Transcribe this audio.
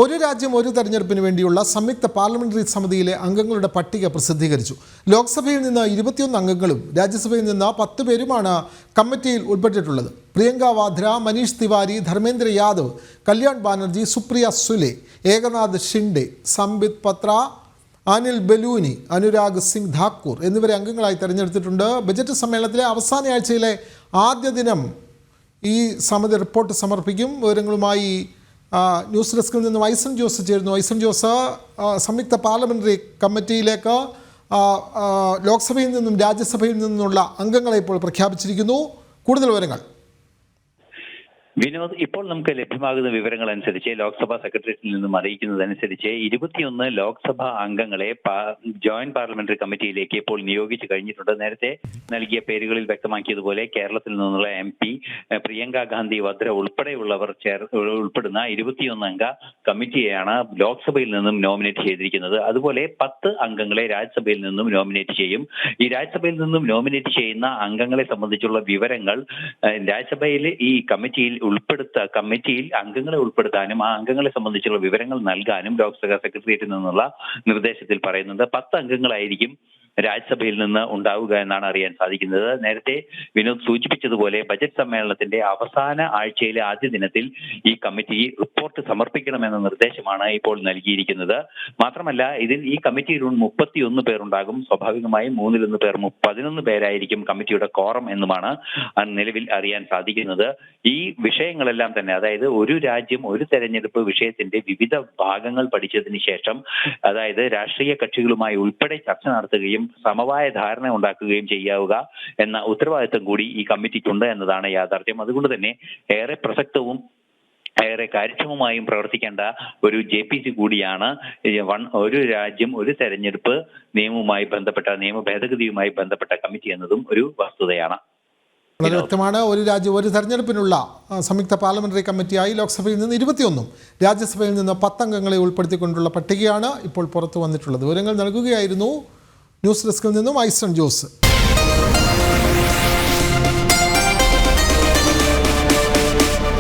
ഒരു രാജ്യം ഒരു തെരഞ്ഞെടുപ്പിന് വേണ്ടിയുള്ള സംയുക്ത പാർലമെന്ററി സമിതിയിലെ അംഗങ്ങളുടെ പട്ടിക പ്രസിദ്ധീകരിച്ചു. ലോക്സഭയിൽ നിന്ന് 21 അംഗങ്ങളും രാജ്യസഭയിൽ നിന്ന് 10 പേരുമാണ് കമ്മിറ്റിയിൽ ഉൾപ്പെട്ടിട്ടുള്ളത്. പ്രിയങ്ക വാദ്ര, മനീഷ് തിവാരി, ധർമ്മേന്ദ്ര യാദവ്, കല്യാൺ ബാനർജി, സുപ്രിയ സുലെ, ഏകനാഥ് ഷിൻഡെ, സംബിത് പത്ര, അനിൽ ബലൂനി, അനുരാഗ് സിംഗ് ഠാക്കൂർ എന്നിവരെ അംഗങ്ങളായി തെരഞ്ഞെടുത്തിട്ടുണ്ട്. ബജറ്റ് സമ്മേളനത്തിലെ അവസാന ആഴ്ചയിലെ ആദ്യ ദിനം ഈ സമിതി റിപ്പോർട്ട് സമർപ്പിക്കും. വിവരങ്ങളുമായി ന്യൂസ് ഡെസ്കിൽ നിന്ന് വൈസൺ ജോസ് ചേരുന്നു. വൈസൺ ജോസ്, സംയുക്ത പാർലമെന്ററി കമ്മിറ്റിയിലേക്ക് ലോക്സഭയിൽ നിന്നും രാജ്യസഭയിൽ നിന്നുള്ള അംഗങ്ങളെ ഇപ്പോൾ പ്രഖ്യാപിച്ചിരിക്കുന്നു. കൂടുതൽ വിവരങ്ങൾ വിനോദ്, ഇപ്പോൾ നമുക്ക് ലഭ്യമാകുന്ന വിവരങ്ങൾ അനുസരിച്ച് ലോക്സഭാ സെക്രട്ടേറിയറ്റിൽ നിന്നും അറിയിക്കുന്നതനുസരിച്ച് 21 ലോക്സഭാ അംഗങ്ങളെ ജോയിന്റ് പാർലമെന്ററി കമ്മിറ്റിയിലേക്ക് ഇപ്പോൾ നിയോഗിച്ചു കഴിഞ്ഞിട്ടുണ്ട്. നേരത്തെ നൽകിയ പേരുകളിൽ വ്യക്തമാക്കിയതുപോലെ കേരളത്തിൽ നിന്നുള്ള MP പ്രിയങ്ക ഗാന്ധി വദ്ര ഉൾപ്പെടെയുള്ളവർ ഉൾപ്പെടുന്ന 21 അംഗ കമ്മിറ്റിയെയാണ് ലോക്സഭയിൽ നിന്നും നോമിനേറ്റ് ചെയ്തിരിക്കുന്നത്. അതുപോലെ 10 അംഗങ്ങളെ രാജ്യസഭയിൽ നിന്നും നോമിനേറ്റ് ചെയ്യും. ഈ രാജ്യസഭയിൽ നിന്നും നോമിനേറ്റ് ചെയ്യുന്ന അംഗങ്ങളെ സംബന്ധിച്ചുള്ള വിവരങ്ങൾ രാജ്യസഭയിൽ ഈ കമ്മിറ്റിയിൽ അംഗങ്ങളെ ഉൾപ്പെടുത്താനും ആ അംഗങ്ങളെ സംബന്ധിച്ചുള്ള വിവരങ്ങൾ നൽകാനും ലോക്സഭാ സെക്രട്ടേറിയറ്റിൽ നിന്നുള്ള നിർദ്ദേശത്തിൽ പറയുന്നുണ്ട്. 10 അംഗങ്ങളായിരിക്കും രാജ്യസഭയിൽ നിന്ന് ഉണ്ടാവുക എന്നാണ് അറിയാൻ സാധിക്കുന്നത്. നേരത്തെ വിനോദ് സൂചിപ്പിച്ചതുപോലെ ബജറ്റ് സമ്മേളനത്തിന്റെ അവസാന ആഴ്ചയിലെ ആദ്യ ദിനത്തിൽ ഈ കമ്മിറ്റി റിപ്പോർട്ട് സമർപ്പിക്കണമെന്ന നിർദ്ദേശമാണ് ഇപ്പോൾ നൽകിയിരിക്കുന്നത്. മാത്രമല്ല, ഈ കമ്മിറ്റിയിൽ 31 പേരുണ്ടാകും. സ്വാഭാവികമായും 3-1 പേർ 11 പേരായിരിക്കും കമ്മിറ്റിയുടെ കോറം എന്നുമാണ് നിലവിൽ അറിയാൻ സാധിക്കുന്നത്. ഈ വിഷയങ്ങളെല്ലാം തന്നെ, അതായത് ഒരു രാജ്യം ഒരു തെരഞ്ഞെടുപ്പ് വിഷയത്തിന്റെ വിവിധ ഭാഗങ്ങൾ പഠിച്ചതിന് ശേഷം, അതായത് രാഷ്ട്രീയ കക്ഷികളുമായി ഉൾപ്പെടെ ചർച്ച നടത്തുകയും സമവായ ധാരണ ഉണ്ടാക്കുകയും ചെയ്യാവുക എന്ന ഉത്തരവാദിത്തം കൂടി ഈ കമ്മിറ്റിക്കുണ്ട് എന്നതാണ് യാഥാർത്ഥ്യം. അതുകൊണ്ട് തന്നെ ഏറെ പ്രസക്തവും ഏറെ കാര്യക്ഷമമായും പ്രവർത്തിക്കേണ്ട ഒരു JPC കൂടിയാണ് ഒരു രാജ്യം ഒരു തെരഞ്ഞെടുപ്പ് നിയമ ഭേദഗതിയുമായി ബന്ധപ്പെട്ട കമ്മിറ്റി എന്നതും ഒരു വസ്തുതയാണ്. വളരെ വ്യക്തമാണ്. ഒരു രാജ്യം ഒരു തെരഞ്ഞെടുപ്പിനുള്ള സംയുക്ത പാർലമെന്ററി കമ്മിറ്റിയായി ലോക്സഭയിൽ നിന്ന് 21 രാജ്യസഭയിൽ നിന്ന് 10 അംഗങ്ങളെ ഉൾപ്പെടുത്തിക്കൊണ്ടുള്ള പട്ടികയാണ് ഇപ്പോൾ പുറത്തു വന്നിട്ടുള്ളത്. വിവരങ്ങൾ നൽകുകയായിരുന്നു ന്യൂസ് ഡെസ്കിൽ നിന്നും വൈസൺ ജോസ്.